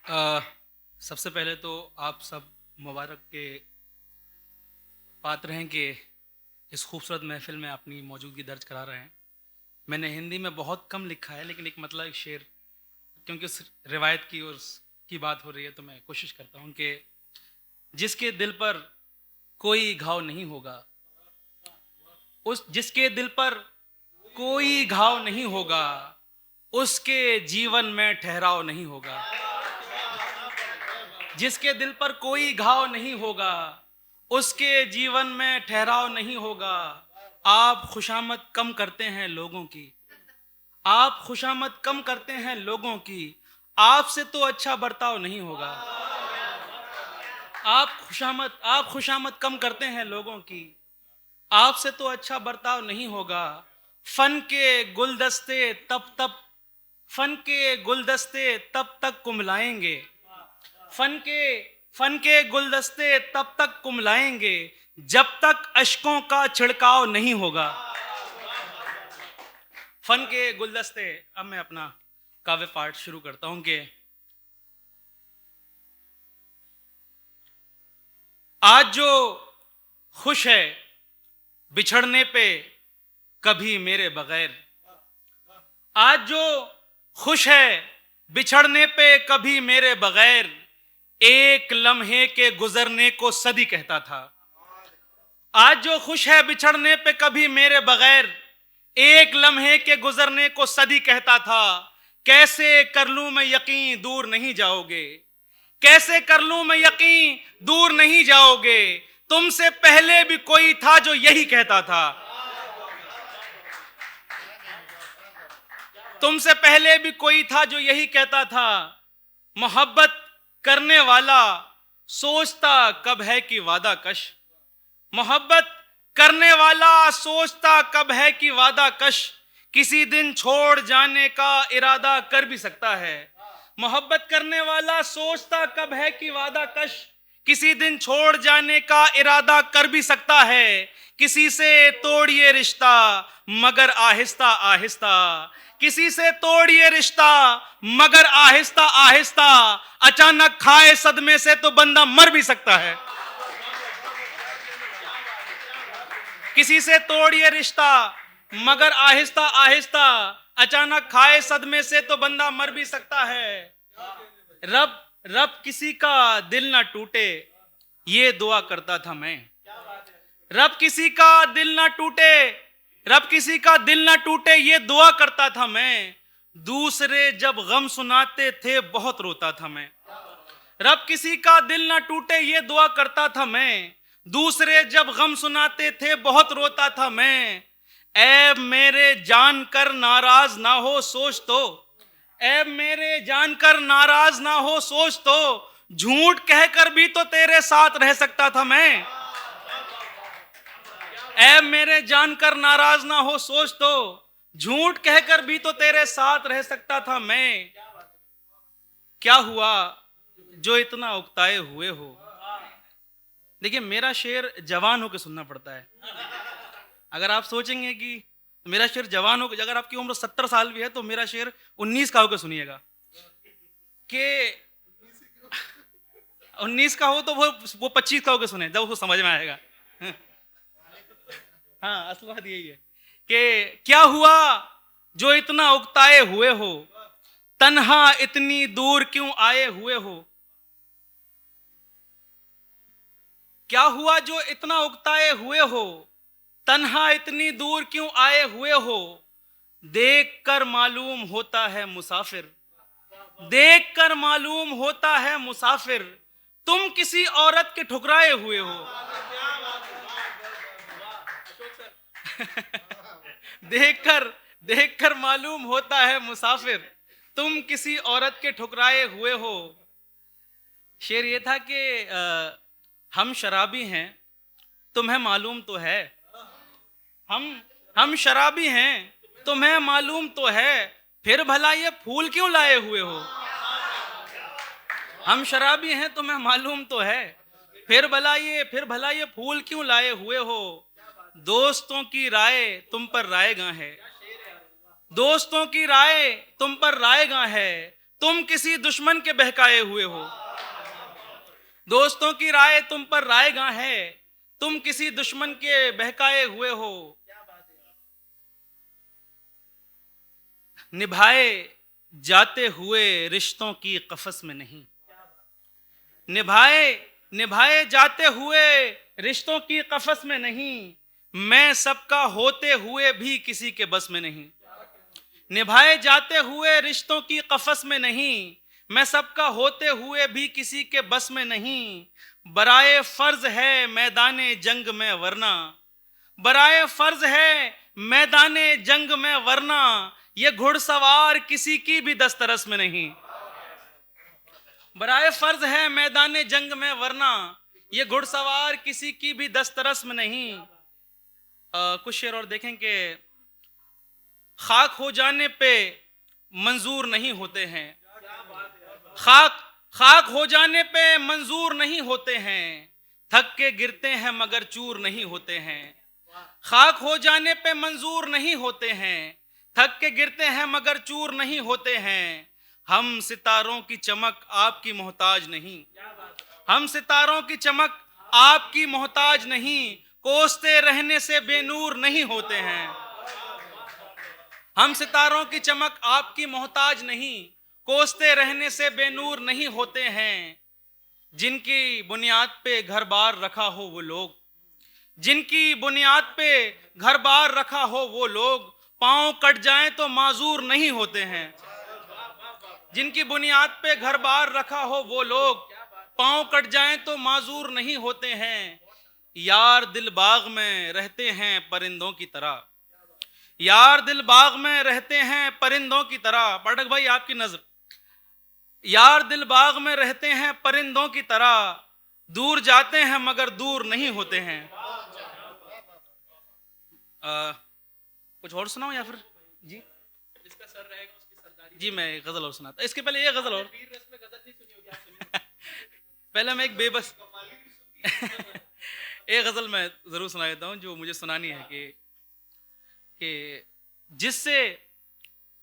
अ, सबसे पहले तो आप सब मुबारक के पात्र हैं कि इस खूबसूरत महफिल में अपनी मौजूदगी दर्ज करा रहे हैं। मैंने हिंदी में बहुत कम लिखा है, लेकिन एक मतलब एक शेर, क्योंकि उस रिवायत की और की बात हो रही है, तो मैं कोशिश करता हूँ कि जिसके दिल पर कोई घाव नहीं होगा, उस जिसके दिल पर कोई घाव नहीं होगा, उसके जीवन में ठहराव नहीं होगा। जिसके दिल पर कोई घाव नहीं होगा, उसके जीवन में ठहराव नहीं होगा। आप खुशामद कम करते हैं लोगों की, आप खुशामद कम करते हैं लोगों की, आपसे तो अच्छा बर्ताव नहीं होगा। आप खुशामद कम करते हैं लोगों की, आपसे तो अच्छा बर्ताव नहीं होगा। फन के गुलदस्ते तब तब फन के गुलदस्ते तब तक कुमलाएंगे, फन के फन के गुलदस्ते तब तक कुमलाएंगे जब तक अश्कों का छिड़काव नहीं होगा। फन के गुलदस्ते। अब मैं अपना काव्य पाठ शुरू करता हूं कि आज जो खुश है बिछड़ने पे कभी मेरे बगैर, आज जो खुश है बिछड़ने पे कभी मेरे बगैर, एक लम्हे के गुजरने को सदी कहता था। आज जो खुश है बिछड़ने पे कभी मेरे बगैर, एक लम्हे के गुजरने को सदी कहता था। कैसे कर लूं मैं यकीन दूर नहीं जाओगे, कैसे कर लूं मैं यकीन दूर नहीं जाओगे, तुमसे पहले भी कोई था जो यही कहता था। तुमसे पहले भी कोई था जो यही कहता था। मोहब्बत करने वाला सोचता कब है कि वादा कश, मोहब्बत करने वाला सोचता कब है कि वादा कश, किसी दिन छोड़ जाने का इरादा कर भी सकता है। मोहब्बत करने वाला सोचता कब है कि वादा कश, किसी दिन छोड़ जाने का इरादा कर भी सकता है। किसी से तोड़िए रिश्ता मगर आहिस्ता आहिस्ता, किसी से तोड़िए रिश्ता मगर आहिस्ता आहिस्ता, अचानक खाए सदमे से तो बंदा मर भी सकता है। किसी से तोड़िए रिश्ता मगर आहिस्ता आहिस्ता, अचानक खाए सदमे से तो बंदा मर भी सकता है। रब रब किसी का दिल ना टूटे ये दुआ करता था मैं, रब किसी का दिल ना टूटे, रब किसी का दिल ना टूटे ये दुआ करता था मैं। दूसरे जब गम सुनाते थे बहुत रोता था मैं, रब किसी का दिल ना टूटे ये दुआ करता था मैं। दूसरे जब गम सुनाते थे बहुत रोता था मैं। ऐब मेरे जानकर नाराज ना हो सोच तो, ऐब मेरे जानकर नाराज ना हो सोच तो, झूठ कहकर भी तो तेरे साथ रह सकता था मैं। ऐब मेरे जानकर नाराज ना हो सोच तो, झूठ कहकर भी तो तेरे साथ रह सकता था मैं। क्या हुआ जो इतना उकताए हुए हो। देखिए, मेरा शेर जवान होकर सुनना पड़ता है। अगर आप सोचेंगे कि मेरा शेर जवान हो, अगर आपकी उम्र 70 साल भी है तो मेरा शेर 19 का होकर सुनिएगा। कि 19 का हो तो वो 25 का होकर सुने, जब उसको समझ में आएगा। हाँ, असल बात यही है कि क्या हुआ जो इतना उकताए हुए हो, तन्हा इतनी दूर क्यों आए हुए हो। क्या हुआ जो इतना उकताए हुए हो, तन्हा इतनी दूर क्यों आए हुए हो। देख कर मालूम होता है मुसाफिर, देख कर मालूम होता है मुसाफिर, तुम किसी औरत के ठुकराए हुए हो। देखकर देखकर मालूम होता है मुसाफिर, तुम किसी औरत के ठुकराए हुए हो। शेर ये था कि हम शराबी हैं तुम्हें मालूम तो है, हम हम शराबी हैं तुम्हें मालूम तो है, फिर भला ये फूल क्यों लाए हुए हो। हम शराबी हैं तुम्हें मालूम तो है, फिर भला ये फूल क्यों लाए हुए हो। दोस्तों की राय तुम पर रायगा है, दोस्तों की राय तुम पर रायगा है, तुम किसी दुश्मन के बहकाए हुए हो। दोस्तों की राय तुम पर रायगां है, तुम किसी दुश्मन के बहकाए हुए हो। निभाए जाते हुए रिश्तों की कफस में नहीं, निभाए जाते हुए रिश्तों की कफस में नहीं, मैं सबका होते हुए भी किसी के बस में नहीं। निभाए जाते हुए रिश्तों की कफस में नहीं, मैं सबका होते हुए भी किसी के बस में नहीं। बराए फर्ज है मैदाने जंग में वरना, बराए फर्ज है मैदाने जंग में वरना, ये घुड़सवार किसी की भी दस्तरस में नहीं। बराए फर्ज है मैदाने जंग में वरना, ये घुड़सवार किसी की भी दस्तरस में नहीं। कुछ शेर और देखें कि खाक हो जाने पे मंजूर नहीं होते हैं, खाक हो जाने पे मंजूर नहीं होते हैं, थक के गिरते हैं मगर चूर नहीं होते हैं। खाक हो जाने पे मंजूर नहीं होते हैं, थक के गिरते हैं मगर चूर नहीं होते हैं। हम सितारों की चमक आपकी मोहताज नहीं, हम सितारों की चमक आपकी मोहताज नहीं, कोसते रहने से बेनूर नहीं होते हैं। हम सितारों की चमक आपकी मोहताज नहीं, कोसते रहने से बेनूर नहीं होते हैं। जिनकी बुनियाद पे घर बार रखा हो वो लोग, जिनकी बुनियाद पे घर बार रखा हो वो लोग, पांव कट जाएं तो माजूर नहीं होते हैं। जिनकी बुनियाद पे घर बार रखा हो वो लोग, पांव कट जाएं तो माजूर नहीं होते हैं। यार दिल बाग में रहते हैं परिंदों की तरह, यार दिल बाग में रहते हैं परिंदों की तरह। पाठक भाई आपकी नजर, यार दिल बाग में रहते हैं परिंदों की तरह, दूर जाते हैं मगर दूर नहीं होते हैं। कुछ और सुनाओ या फिर जी इसका सर रहेगा उसकी सरदारी। जी मैं गजल और सुनाता, इसके पहले ये गजल और पहले मैं एक बेबस एक गजल मैं जरूर सुना देता हूं जो मुझे सुनानी है कि जिससे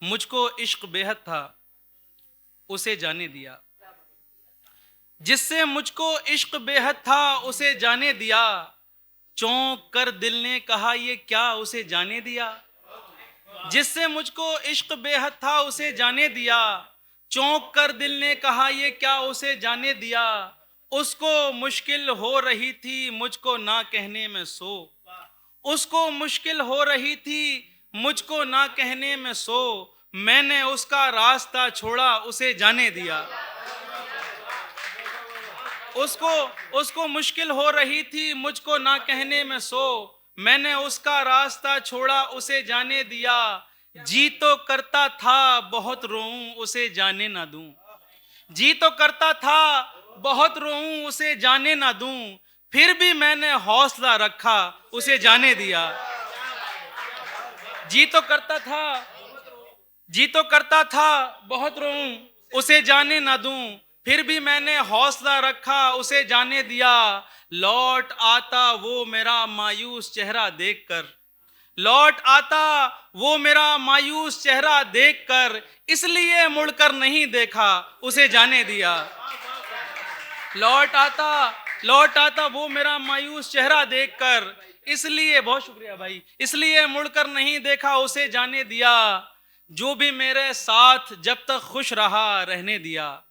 मुझको इश्क बेहद था उसे जाने दिया, जिससे मुझको इश्क बेहद था उसे जाने दिया। चौंक कर दिल ने कहा ये क्या उसे जाने दिया। जिससे मुझको इश्क बेहद था उसे जाने दिया, चौंक कर दिल ने कहा ये क्या उसे जाने दिया। उसको मुश्किल हो रही थी मुझको ना कहने में सो, उसको मुश्किल हो रही थी मुझको ना कहने में सो, मैंने उसका रास्ता छोड़ा उसे जाने दिया। उसको मुश्किल हो रही थी मुझको ना कहने में सो, मैंने उसका रास्ता छोड़ा उसे जाने दिया। जी तो करता था बहुत रोऊं उसे जाने ना दूं, जी तो करता था बहुत रोऊं उसे जाने ना दूं, फिर भी मैंने हौसला रखा उसे जाने दिया। जी तो करता था बहुत रोऊं उसे जाने ना दूं, फिर भी मैंने हौसला रखा उसे जाने दिया। लौट आता वो मेरा मायूस चेहरा देखकर, लौट आता वो मेरा मायूस चेहरा देखकर, इसलिए मुड़कर नहीं देखा उसे जाने दिया। लौट आता वो मेरा मायूस चेहरा देखकर, इसलिए, बहुत शुक्रिया भाई, इसलिए मुड़कर नहीं देखा उसे जाने दिया। जो भी मेरे साथ जब तक खुश रहा रहने दिया,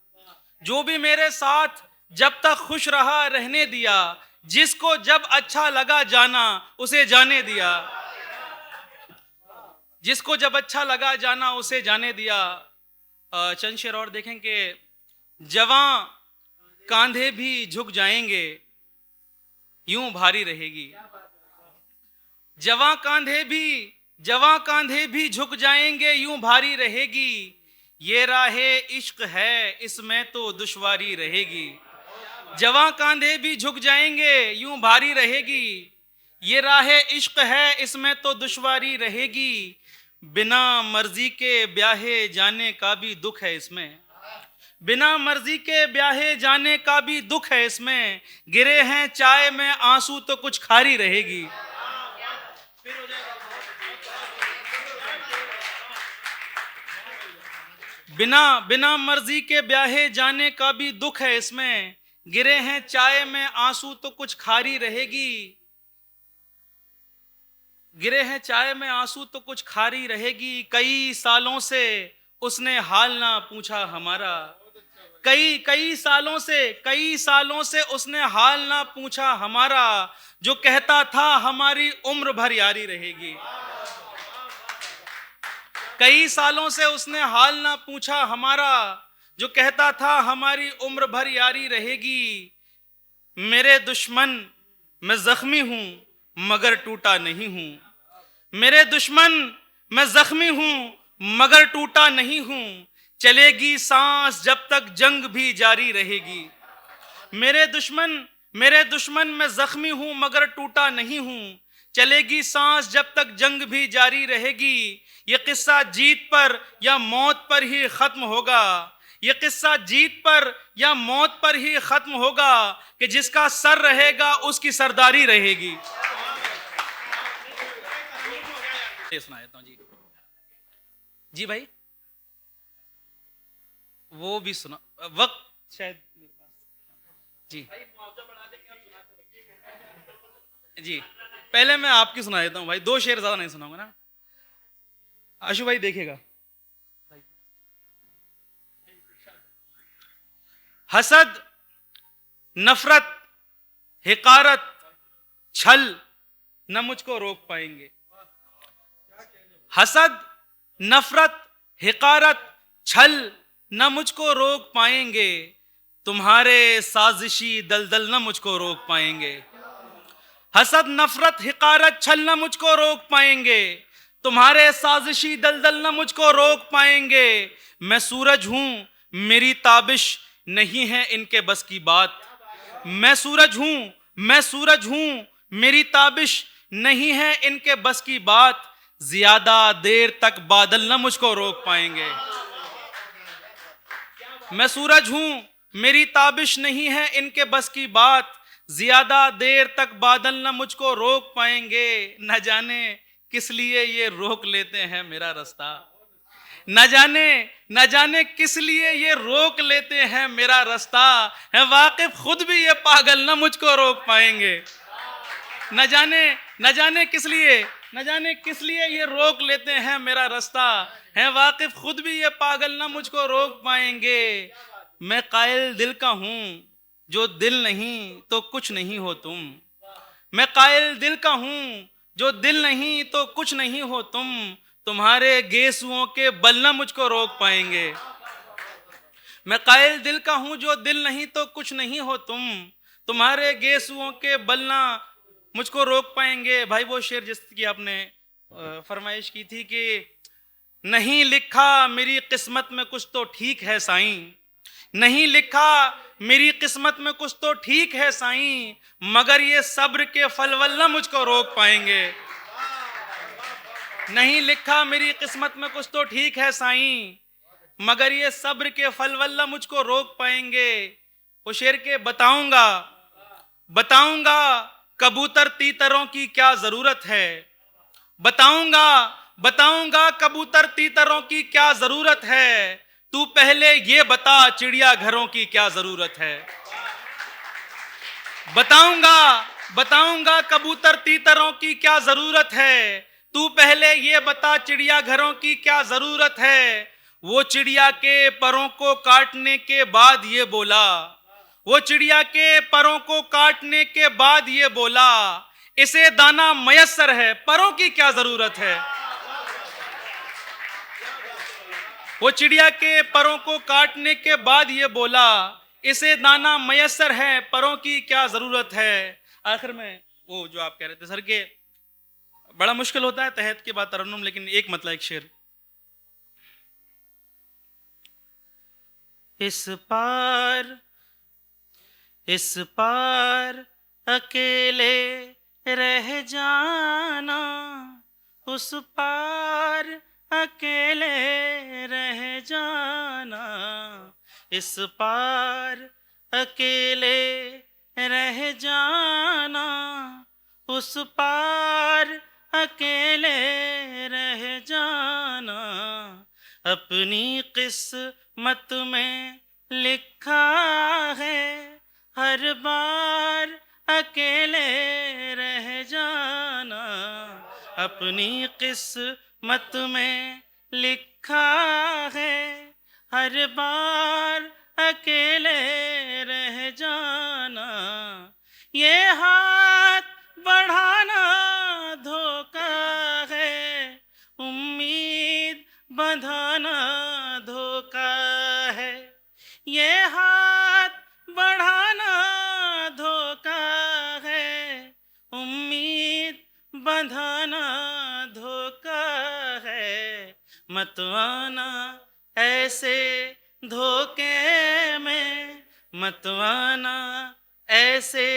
जो भी मेरे साथ जब तक खुश रहा रहने दिया, जिसको जब अच्छा लगा जाना उसे जाने दिया, जिसको जब अच्छा लगा जाना उसे जाने दिया। चंद शेर और देखें कि जवां कांधे भी झुक जाएंगे यूं भारी रहेगी, जवां कांधे भी झुक जाएंगे यूं भारी रहेगी। ये राहे इश्क है इसमें तो दुश्वारी रहेगी, जवां कांधे भी झुक जाएंगे यूं भारी रहेगी। ये राहे इश्क है इसमें तो दुश्वारी रहेगी। बिना मर्जी के ब्याहे जाने का भी दुख है इसमें, बिना मर्जी के ब्याहे जाने का भी दुख है इसमें। गिरे हैं चाय में आंसू तो कुछ खारी रहेगी। बिना बिना मर्जी के ब्याहे जाने का भी दुख है इसमें, गिरे हैं चाय में आंसू तो कुछ खारी रहेगी, गिरे हैं चाय में आंसू तो कुछ खारी रहेगी। कई सालों से उसने हाल ना पूछा हमारा, कई सालों से उसने हाल ना पूछा हमारा, जो कहता था हमारी उम्र भर यारी रहेगी। कई सालों से उसने हाल ना पूछा हमारा, जो कहता था हमारी उम्र भर यारी रहेगी। मेरे दुश्मन मैं जख्मी हूं मगर टूटा नहीं हूं, मेरे दुश्मन मैं जख्मी हूं मगर टूटा नहीं हूं, चलेगी सांस जब तक जंग भी जारी रहेगी। मेरे दुश्मन मैं जख्मी हूं मगर टूटा नहीं हूं, चलेगी सांस जब तक जंग भी जारी रहेगी। ये किस्सा जीत पर या मौत पर ही खत्म होगा, ये किस्सा जीत पर या मौत पर ही खत्म होगा, कि जिसका सर रहेगा उसकी सरदारी रहेगी। सुना देता हूं जी। जी भाई वो भी सुना, वक्त शायद जी जी। पहले मैं आपकी सुना देता हूं भाई, 2 शेर ज्यादा नहीं सुनाऊंगा ना। आशु भाई देखिएगा। हसद, नफरत, हिकारत, छल न मुझको रोक पाएंगे। हसद, नफरत, हिकारत, छल न मुझको रोक पाएंगे, तुम्हारे साजिशी दलदल न मुझको रोक पाएंगे। हसद, नफरत, हिकारत, छल न मुझको रोक पाएंगे, तुम्हारे साजिशी दलदल न मुझको रोक पाएंगे। मैं सूरज हूं मेरी ताबिश नहीं है इनके बस की बात, मैं सूरज हूं मेरी ताबिश नहीं है इनके बस की बात, ज्यादा देर तक बादल न मुझको रोक पाएंगे। मैं सूरज हूं मेरी ताबिश नहीं है इनके बस की बात, ज्यादा देर तक बादल न मुझको रोक पाएंगे। न जाने किस लिए ये रोक लेते हैं मेरा रास्ता, न जाने किस लिए ये रोक लेते हैं मेरा रास्ता, है वाकिफ खुद भी ये पागल न मुझको रोक पाएंगे। न जाने किस लिए ये रोक लेते हैं मेरा रास्ता, है वाकिफ खुद भी ये पागल न मुझको रोक पाएंगे। मैं कायल दिल का हूं जो दिल नहीं तो कुछ नहीं हो तुम, मैं कायल दिल का हूं जो दिल नहीं तो कुछ नहीं हो तुम, तुम्हारे गेसुओं के बल न मुझको रोक पाएंगे। मैं कायल दिल का हूं जो दिल नहीं तो कुछ नहीं हो तुम, तुम्हारे गेसुओं के बल न मुझको रोक पाएंगे। भाई वो शेर जिसकी आपने फरमाइश की थी कि नहीं लिखा मेरी किस्मत में कुछ तो ठीक है साईं, नहीं लिखा मेरी किस्मत में कुछ तो ठीक है साईं, मगर ये सब्र के फलवल न मुझको रोक पाएंगे। नहीं लिखा मेरी किस्मत में कुछ तो ठीक है साईं, मगर ये सब्र के फलवल न मुझको रोक पाएंगे। वो शेर के बताऊंगा कबूतर तीतरों की क्या जरूरत है, बताऊंगा कबूतर तीतरों की क्या जरूरत है, तू पहले ये बता चिड़िया घरों की क्या जरूरत है। बताऊंगा कबूतर तीतरों की क्या जरूरत है, तू पहले ये बता चिड़िया घरों की क्या जरूरत है। वो चिड़िया के परों को काटने के बाद ये बोला, वो चिड़िया के परों को काटने के बाद ये बोला, इसे दाना मयस्सर है परों की क्या जरूरत है। वो चिड़िया के परों को काटने के बाद ये बोला, इसे दाना मयस्सर है परों की क्या जरूरत है। आखिर में वो जो आप कह रहे थे सर के बड़ा मुश्किल होता है तहत के बाद तरन्नुम, लेकिन एक मतलब एक शेर। इस पार अकेले रह जाना, उस पार अकेले रह जाना, इस पार अकेले रह जाना, उस पार अकेले रह जाना, अपनी किस्मत में लिखा है हर बार अकेले रह जाना। अपनी किस्मत में लिखा है हर बार अकेले रह जाना। ये हाथ बढ़ाना धोखा है, उम्मीद बंधाना धोखा है। ये हाथ बढ़ाना धोखा है, उम्मीद बंधाना धोखा है। मत आना ऐसे धोखे में, मत आना ऐसे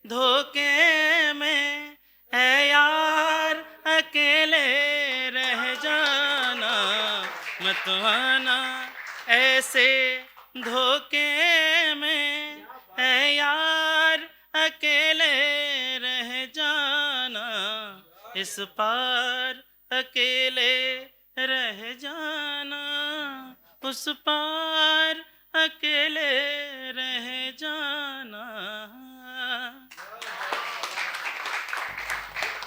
धोखे में, है यार अकेले रह जाना। मत आना ऐसे धोखे में, है यार अकेले रह जाना। इस पार अकेले रह जाना, उस पार